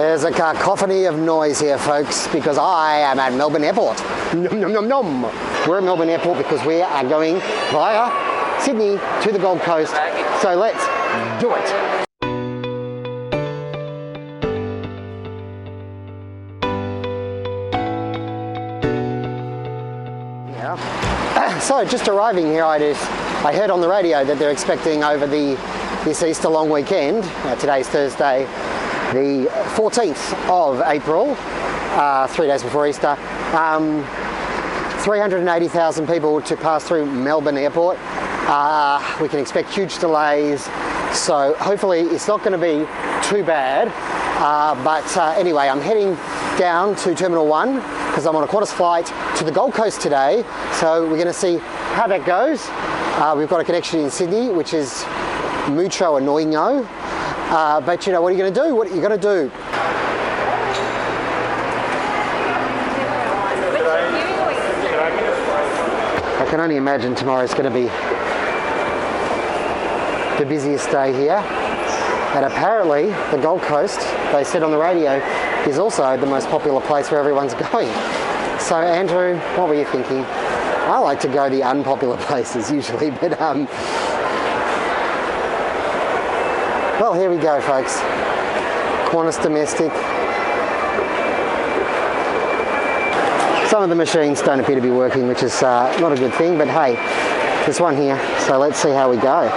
There's a cacophony of noise here, folks, because I am at Melbourne Airport. Nom, nom, nom, nom. We're at Melbourne Airport because we are going via Sydney to the Gold Coast. So let's do it. So just arriving here, I heard on the radio that they're expecting over this Easter long weekend, today's Thursday, the 14th of April, 3 days before Easter, 380,000 people to pass through Melbourne Airport. We can expect huge delays, so hopefully it's not going to be too bad. But anyway, I'm heading down to Terminal 1 because I'm on a Qantas flight to the Gold Coast today, so we're going to see how that goes. We've got a connection in Sydney, which is mucho annoyingo, but you know, what are you going to do? What are you going to do? I can only imagine tomorrow's going to be the busiest day here. And apparently the Gold Coast, they said on the radio, is also the most popular place where everyone's going. So Andrew, what were you thinking? I like to go the unpopular places usually, but well, here we go, folks. Qantas domestic. Some of the machines don't appear to be working, which is not a good thing, but hey, there's one here, so let's see how we go.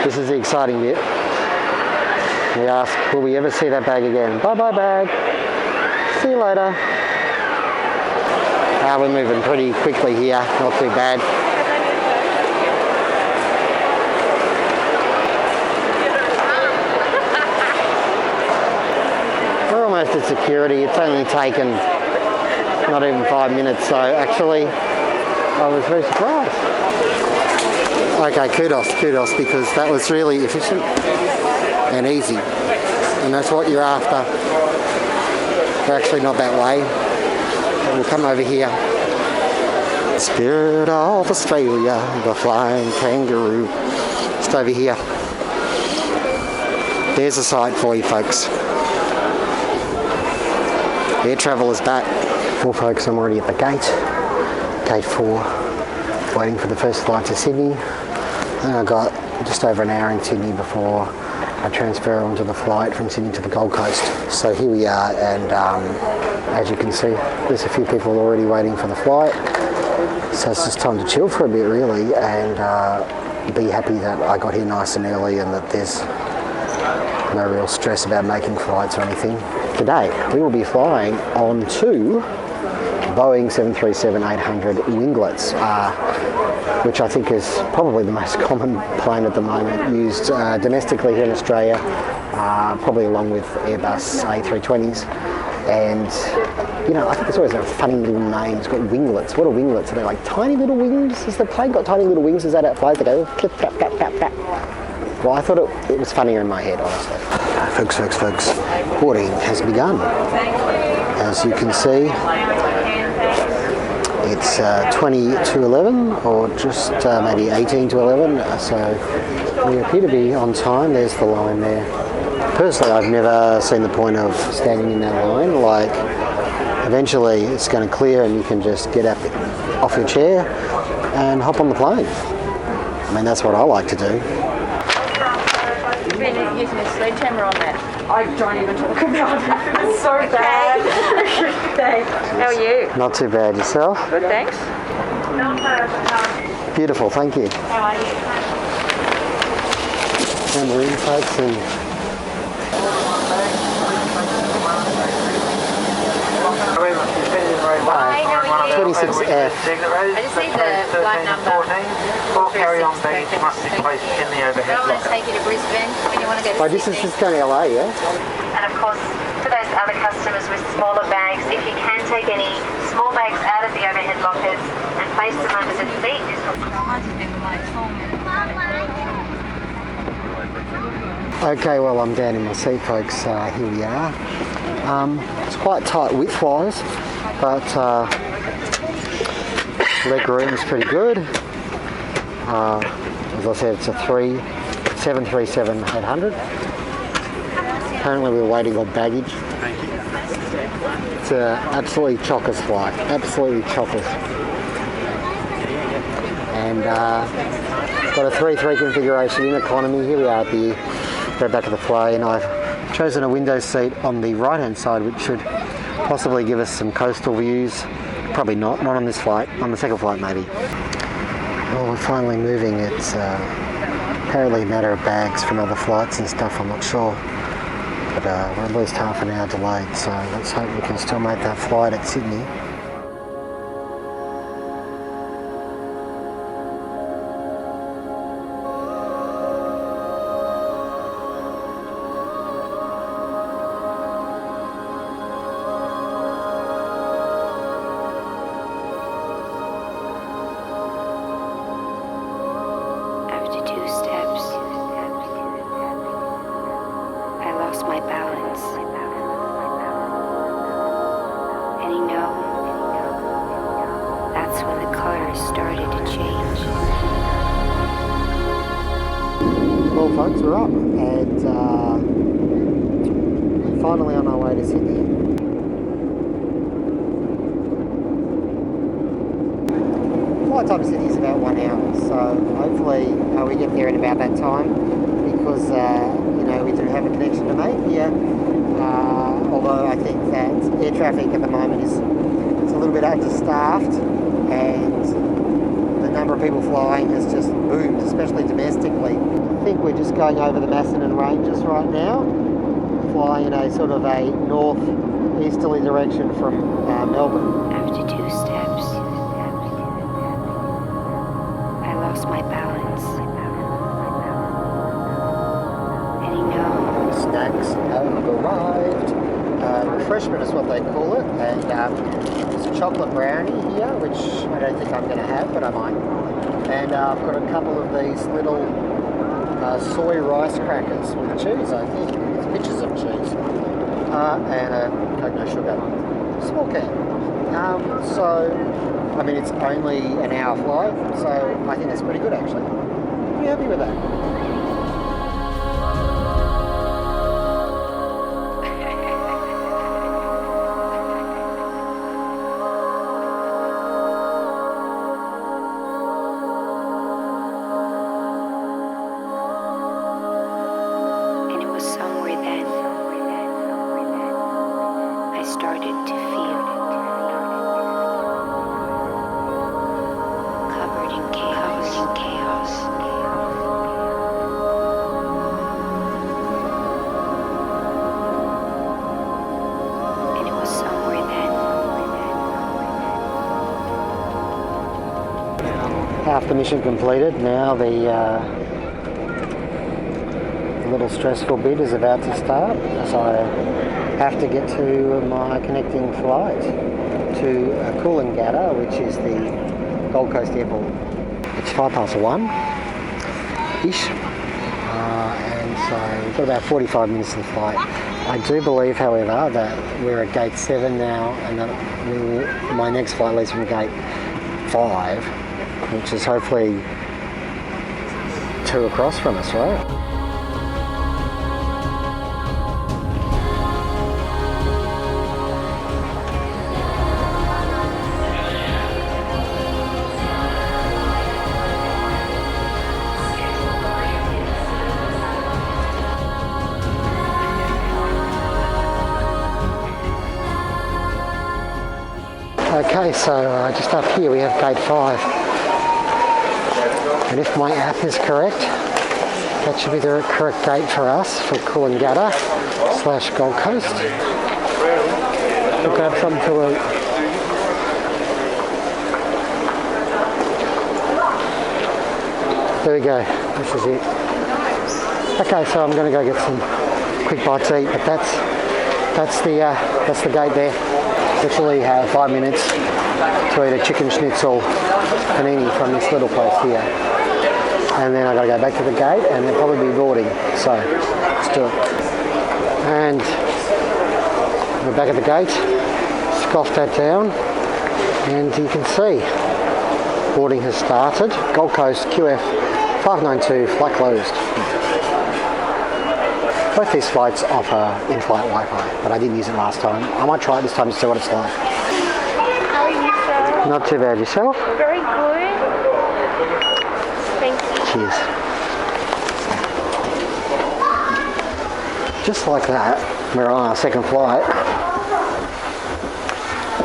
This is the exciting bit. We ask, will we ever see that bag again? Bye bye bag. See you later. We're moving pretty quickly here, not too bad. We're almost at security. It's only taken not even 5 minutes, so actually I was very surprised. Okay, kudos, because that was really efficient and easy, and that's what you're after. They're actually not that way. We'll come over here. Spirit of Australia, the flying kangaroo. Just over here. There's a sight for you, folks. Air travel is back. Well, folks, I'm already at the gate. Gate 4. Waiting for the first flight to Sydney. And I got just over an hour in Sydney before I transfer onto the flight from Sydney to the Gold Coast. So here we are, and as you can see, there's a few people already waiting for the flight. So it's just time to chill for a bit, really, and be happy that I got here nice and early and that there's no real stress about making flights or anything. Today, we will be flying on two Boeing 737-800 winglets, which I think is probably the most common plane at the moment, used domestically here in Australia, probably along with Airbus A320s. And, you know, I think it's always a funny little name. It's got winglets. What are winglets? Are they like tiny little wings? Has the plane got tiny little wings? Is that how it flies? They go clip, clap, clap, clap, clap. Well, I thought it was funnier in my head, honestly. Folks, boarding has begun. As you can see, it's 20 to 11, or just maybe 18 to 11, so we appear to be on time. There's the line there. Personally, I've never seen the point of standing in that line. Like, eventually it's going to clear and you can just get up off your chair and hop on the plane. I mean, that's what I like to do. You've been using a sledgehammer on that. I don't even talk about it. It's so bad. Thanks. How are you? Not too bad. Yourself? Good, thanks. Beautiful, thank you. How are you? And marine folks and 26F. I just need the flight number. All carry-on baggage must be placed in the overhead locker. I want to take you to Brisbane when you want to go to Sydney. This is just going to LA, yeah? And of course, for those other customers with smaller bags, if you can take any small bags out of the overhead lockers and place them under the seat. Okay, well I'm down in my seat, folks. Here we are. It's quite tight width-wise, but leg room is pretty good. As I said, it's a 737-800. Apparently we're waiting on baggage. It's an absolutely chockers flight, absolutely chockers. And got a 3-3 configuration in economy. Here we are at the very back of the plane, and I've chosen a window seat on the right hand side, which should possibly give us some coastal views. Probably not on this flight, on the second flight maybe. Well, we're finally moving. It's apparently a matter of bags from other flights and stuff, I'm not sure. But we're at least half an hour delayed, so let's hope we can still make that flight at Sydney. Well folks, we're up and finally on our way to Sydney. Flight time to Sydney is about 1 hour, so hopefully we get there in about that time, because you know, we do have a connection to make here. Although I think that air traffic at the moment is a little bit understaffed, and the number of people flying has just boomed, especially domestically. I think we're just going over the Macedon Ranges right now, flying in a sort of a north-easterly direction from Melbourne. After 2 steps, I lost my balance. And you know, Snacks have arrived. Refreshment is what they call it, and there's a chocolate brownie here, which I don't think I'm going to have, but I might. And I've got a couple of these little soy rice crackers with cheese, I think, with pictures of cheese, and a coconut sugar, small can. So, I mean, it's only an hour flight, so I think that's pretty good actually. Pretty happy with that. Half the mission completed. Now the little stressful bit is about to start, so I have to get to my connecting flight to Coolangatta, which is the Gold Coast airport. It's 1:05-ish, and so we've got about 45 minutes to the flight. I do believe, however, that we're at gate 7 now, and that my next flight leaves from gate 5, which is hopefully 2 across from us, right? Okay, so just up here we have gate 5. And if my app is correct, that should be the correct gate for us for Coolangatta / Gold Coast. We'll grab something to eat. There we go, this is it. Okay, so I'm going to go get some quick bites to eat, but that's the gate there. Literally have 5 minutes to eat a chicken schnitzel panini from this little place here. And then I got to go back to the gate and they'll probably be boarding. So let's do it. And we're back at the gate. Scoffed that down. And you can see boarding has started. Gold Coast QF 592 flight closed. Both these flights offer in-flight Wi-Fi, but I didn't use it last time. I might try it this time to see what it's like. How are you, sir? Not too bad. Yourself? Very good. Thank you. Cheers. Just like that, we're on our second flight.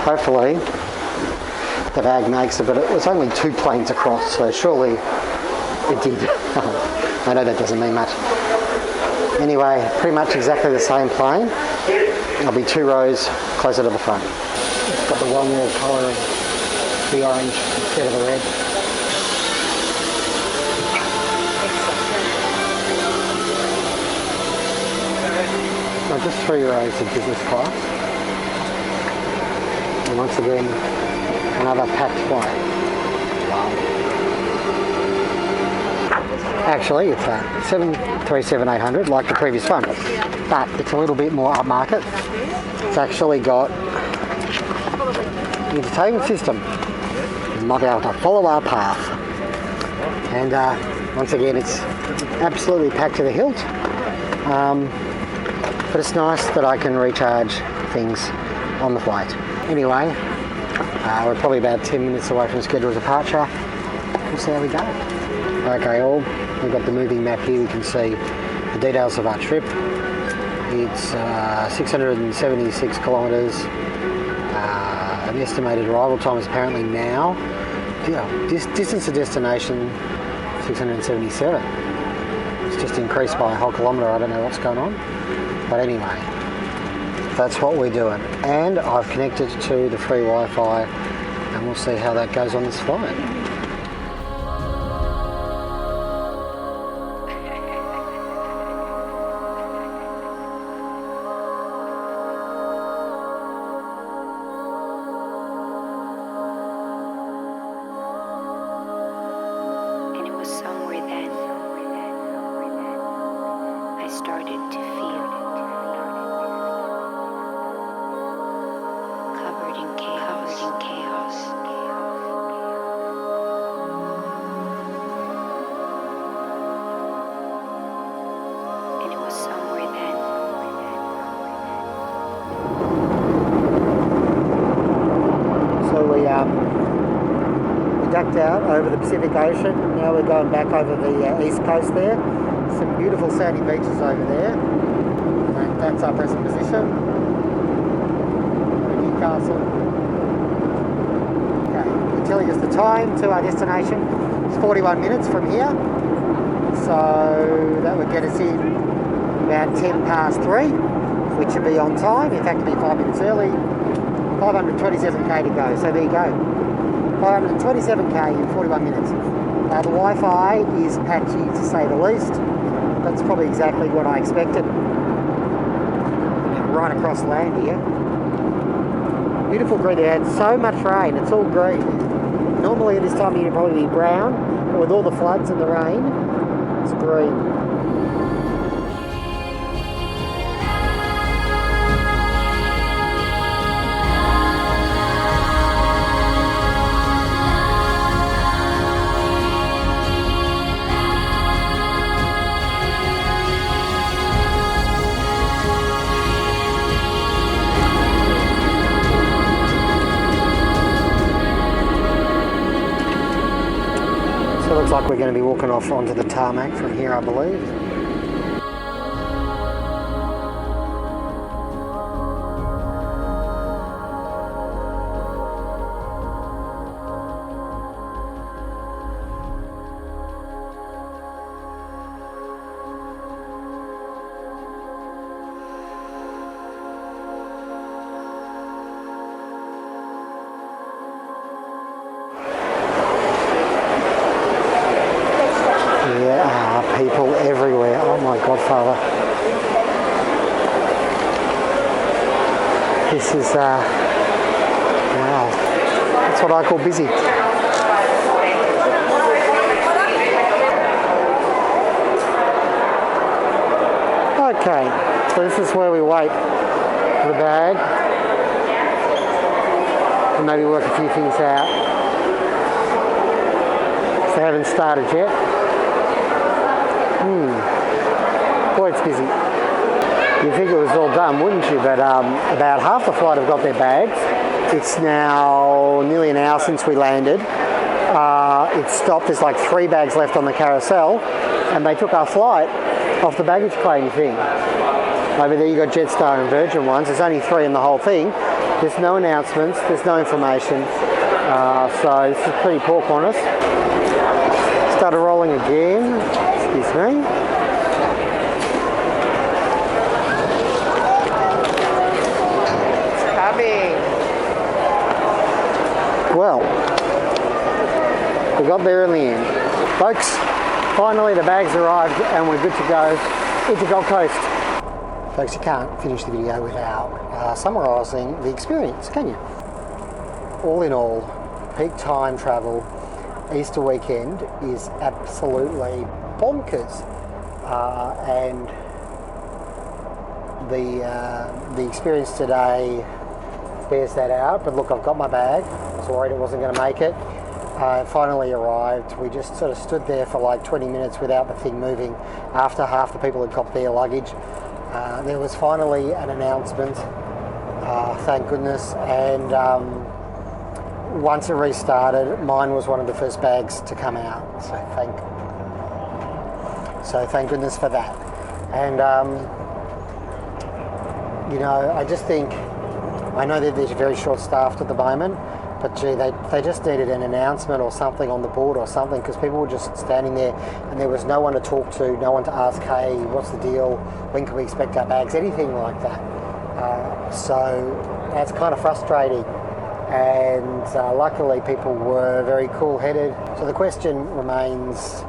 Hopefully the bag makes it, but it was only 2 planes across, so surely it did. I know that doesn't mean much. Anyway, pretty much exactly the same plane. I'll be 2 rows closer to the front. It's got the one world colouring, the orange instead of the red. So just 3 rows of business class. And once again, another packed flight. Wow. Actually, it's a 737-800 like the previous one, but it's a little bit more upmarket. It's actually got the entertainment system. You might be able to follow our path. And once again, it's absolutely packed to the hilt. But it's nice that I can recharge things on the flight. Anyway, we're probably about 10 minutes away from scheduled departure. We'll see how we go. Okay, all. We've got the moving map here. We can see the details of our trip. It's 676 kilometres. An estimated arrival time is apparently now, distance to destination, 677. It's just increased by a whole kilometre. I don't know what's going on. But anyway, that's what we're doing. And I've connected to the free Wi-Fi and we'll see how that goes on this flight. And it was somewhere then I started to feel covered in chaos. And it was somewhere then So we ducked out over the Pacific Ocean. Now we're going back over the east coast there. Some beautiful sandy beaches over there. And that's our present position. Newcastle. Okay, it's telling us the time to our destination. It's 41 minutes from here. So that would get us in about 3:10, which should be on time. In fact, it'll be 5 minutes early. 527k to go. So there you go. 527k in 41 minutes. The Wi-Fi is patchy to say the least. That's probably exactly what I expected. Right across land here. Beautiful green. They had so much rain. It's all green. Normally at this time of year it'd probably be brown, but with all the floods and the rain, it's green. So it looks like we're going to be walking off onto the tarmac from here, I believe. People everywhere. Oh my God, Father. This is what I call busy. Okay, so this is where we wait for the bag and maybe work a few things out. So they haven't started yet. Boy, it's busy. You'd think it was all done, wouldn't you? But about half the flight have got their bags. It's now nearly an hour since we landed. It stopped. There's like 3 bags left on the carousel, and they took our flight off the baggage claim thing. Over there you got Jetstar and Virgin ones. There's only 3 in the whole thing. There's no announcements. There's no information. So this is pretty poor Qantas. Started rolling again. Excuse me. Well, we got there in the end. Folks, finally the bags arrived and we're good to go into Gold Coast. Folks, you can't finish the video without summarising the experience, can you? All in all, peak time travel, Easter weekend is absolutely bonkers. And the experience today bears that out. But look, I've got my bag. I was worried it wasn't going to make it. It finally arrived. We just sort of stood there for like 20 minutes without the thing moving after half the people had got their luggage. There was finally an announcement, thank goodness, and once it restarted, mine was one of the first bags to come out, so thank goodness for that. And you know, I just think, I know that they're very short-staffed at the moment, but gee, they just needed an announcement or something on the board or something, because people were just standing there and there was no one to talk to, no one to ask, hey, what's the deal? When can we expect our bags? Anything like that. So that's kind of frustrating. And luckily people were very cool-headed. So the question remains,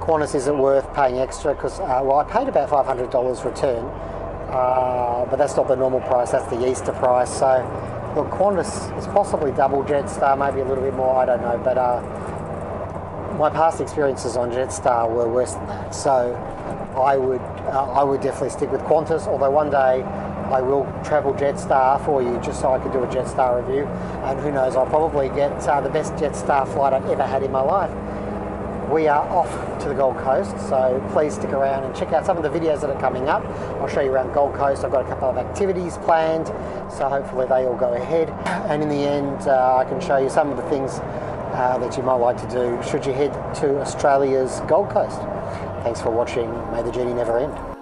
Qantas, is it worth paying extra? Because, well, I paid about $500 return, but that's not the normal price, that's the Easter price. So look, Qantas is possibly double Jetstar, maybe a little bit more, I don't know, but my past experiences on Jetstar were worse than that. So I would definitely stick with Qantas, although one day I will travel Jetstar for you just so I could do a Jetstar review, and who knows, I'll probably get the best Jetstar flight I've ever had in my life. We are off to the Gold Coast, so please stick around and check out some of the videos that are coming up. I'll show you around Gold Coast. I've got a couple of activities planned, so hopefully they all go ahead. And in the end, I can show you some of the things that you might like to do should you head to Australia's Gold Coast. Thanks for watching. May the journey never end.